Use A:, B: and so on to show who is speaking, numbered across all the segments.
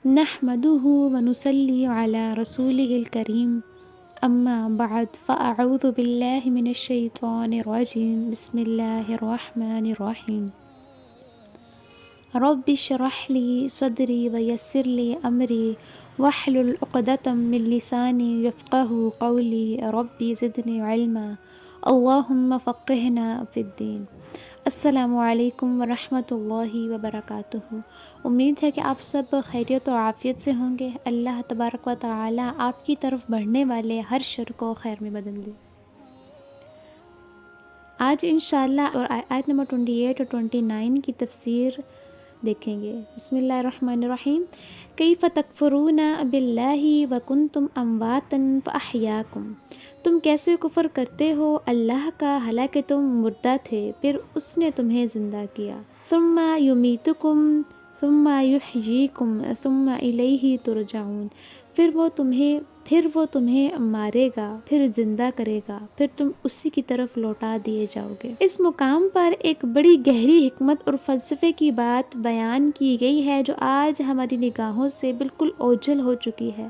A: نحمده ونصلي على رسوله الكريم اما بعد فاعوذ باللہ من الشیطان الرجیم بسم اللہ الرحمن الرحیم رب اشرح لي صدری ویسر لي امری واحلل عقدۃ من لسانی یفقهوا قولی رب زدنی علما اللہم فقہنا فی الدین۔ السلام علیکم ورحمۃ اللہ وبرکاتہ۔ امید ہے کہ آپ سب خیریت و عافیت سے ہوں گے۔ اللہ تبارک و تعالی آپ کی طرف بڑھنے والے ہر شر کو خیر میں بدل دے۔ آج انشاءاللہ اور آیت نمبر 28 اور 29 کی تفسیر دیکھیں گے۔ بسم اللہ الرحمن الرحیم۔ کیف تکفرون باللہ وکنتم امواتا فاحیاکم، تم کیسے کفر کرتے ہو اللہ کا حالانکہ تم مردہ تھے پھر اس نے تمہیں زندہ کیا۔ ثم یمیتکم ثم یحییکم ثم الیہ ترجعون، پھر وہ تمہیں مارے گا، پھر زندہ کرے گا، پھر تم اسی کی طرف لوٹا دیے جاؤ گے۔ اس مقام پر ایک بڑی گہری حکمت اور فلسفے کی بات بیان کی گئی ہے جو آج ہماری نگاہوں سے بالکل اوجھل ہو چکی ہے۔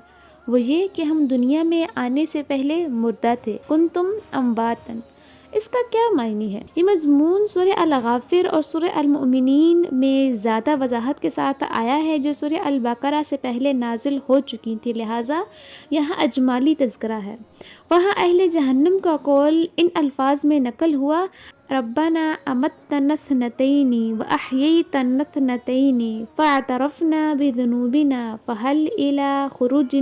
A: وہ یہ کہ ہم دنیا میں آنے سے پہلے مردہ تھے، کنتم امواتن۔ اس کا کیا معنی ہے؟ یہ مضمون سورہ الغافر اور سورہ المؤمنین میں زیادہ وضاحت کے ساتھ آیا ہے جو سورہ البقرہ سے پہلے نازل ہو چکی تھی، لہٰذا یہاں اجمالی تذکرہ ہے۔ وہاں اہل جہنم کا قول ان الفاظ میں نقل ہوا، ربنا امتنا اثنتین واحییتنا اثنتین فاعترفنا بذنوبنا فہل الی خروج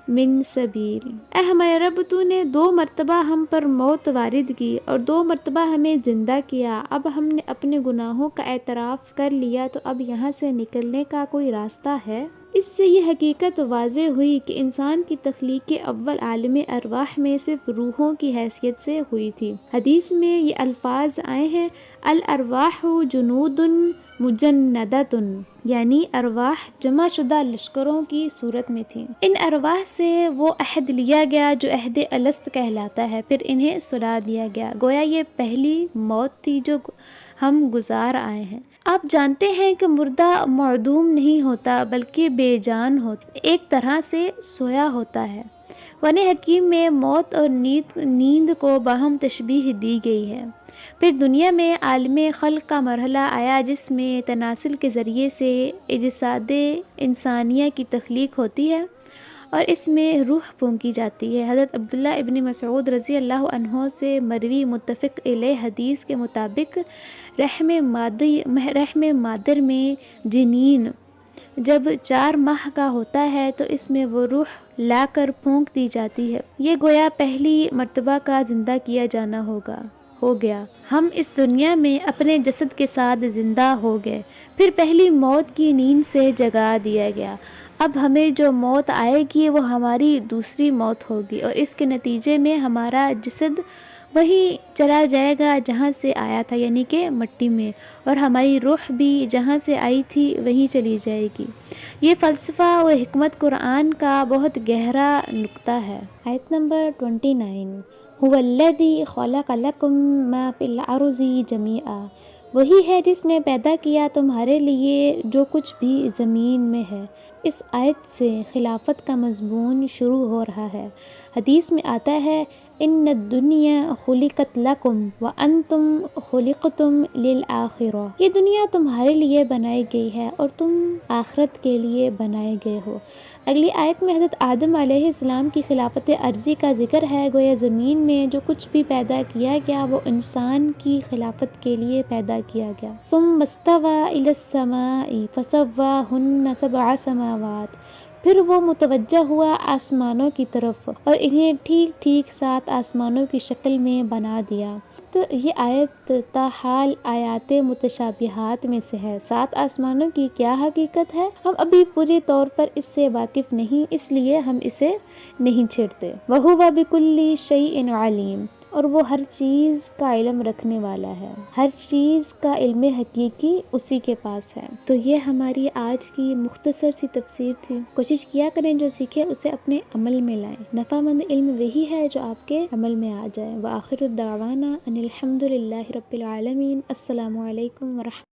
A: من سبیل۔ اے ہمارے رب، تو نے 2 مرتبہ ہم پر موت وارد کی اور 2 مرتبہ ہمیں زندہ کیا، اب ہم نے اپنے گناہوں کا اعتراف کر لیا تو اب یہاں سے نکلنے کا کوئی راستہ ہے؟ اس سے یہ حقیقت واضح ہوئی کہ انسان کی تخلیق اول عالم ارواح میں صرف روحوں کی حیثیت سے ہوئی تھی۔ حدیث میں یہ الفاظ آئے ہیں، الارواح جنود مجندۃ، یعنی ارواح جمع شدہ لشکروں کی صورت میں تھیں۔ ان ارواح سے وہ عہد لیا گیا جو عہد الست کہلاتا ہے، پھر انہیں سلا دیا گیا، گویا یہ پہلی موت تھی جو ہم گزار آئے ہیں۔ آپ جانتے ہیں کہ مردہ معدوم نہیں ہوتا بلکہ بے جان ہوتا، ایک طرح سے سویا ہوتا ہے۔ قرآن حکیم میں موت اور نیند کو باہم تشبیہ دی گئی ہے۔ پھر دنیا میں عالم خلق کا مرحلہ آیا جس میں تناسل کے ذریعے سے اجساد انسانیہ کی تخلیق ہوتی ہے اور اس میں روح پھونکی جاتی ہے۔ حضرت عبداللہ ابن مسعود رضی اللہ عنہ سے مروی متفق علیہ حدیث کے مطابق رحم مادر میں جنین جب 4 ماہ کا ہوتا ہے تو اس میں وہ روح لا کر پھونک دی جاتی ہے، یہ گویا پہلی مرتبہ کا زندہ کیا جانا ہو گیا۔ ہم اس دنیا میں اپنے جسد کے ساتھ زندہ ہو گئے، پھر پہلی موت کی نیند سے جگا دیا گیا۔ اب ہمیں جو موت آئے گی وہ ہماری دوسری موت ہوگی اور اس کے نتیجے میں ہمارا جسد وہی چلا جائے گا جہاں سے آیا تھا، یعنی کہ مٹی میں، اور ہماری روح بھی جہاں سے آئی تھی وہیں چلی جائے گی۔ یہ فلسفہ و حکمت قرآن کا بہت گہرا نکتہ ہے۔ آیت نمبر 29، هو الذی خلق لکم ما فی الارض جمیعا، وہی ہے جس نے پیدا کیا تمہارے لیے جو کچھ بھی زمین میں ہے۔ اس آیت سے خلافت کا مضمون شروع ہو رہا ہے۔ حدیث میں آتا ہے، ان الدنیا خلقت لکم وانتم خلقتم للآخرہ، یہ دنیا تمہارے لیے بنائی گئی ہے اور تم آخرت کے لیے بنائے گئے ہو۔ اگلی آیت میں حضرت آدم علیہ السلام کی خلافت عرضی کا ذکر ہے، گویا زمین میں جو کچھ بھی پیدا کیا گیا وہ انسان کی خلافت کے لیے پیدا کیا گیا۔ ثم استوى إلى السماء فسواهن 7 سماوات، پھر وہ متوجہ ہوا آسمانوں کی طرف اور انہیں ٹھیک ٹھیک 7 آسمانوں کی شکل میں بنا دیا۔ تو یہ آیت تاحال آیات متشابہات میں سے ہے۔ 7 آسمانوں کی کیا حقیقت ہے ہم ابھی پورے طور پر اس سے واقف نہیں، اس لیے ہم اسے نہیں چھیڑتے۔ وَهُوَ بِكُلِّ شَيْءٍ عَلِيمٌ، اور وہ ہر چیز کا علم رکھنے والا ہے، ہر چیز کا علم حقیقی اسی کے پاس ہے۔ تو یہ ہماری آج کی مختصر سی تفسیر تھی۔ کوشش کیا کریں جو سیکھے اسے اپنے عمل میں لائیں۔ نفع مند علم وہی ہے جو آپ کے عمل میں آ جائے۔ وآخر الدعوانا ان الحمد للہ رب العالمین۔ السلام علیکم ورحمۃ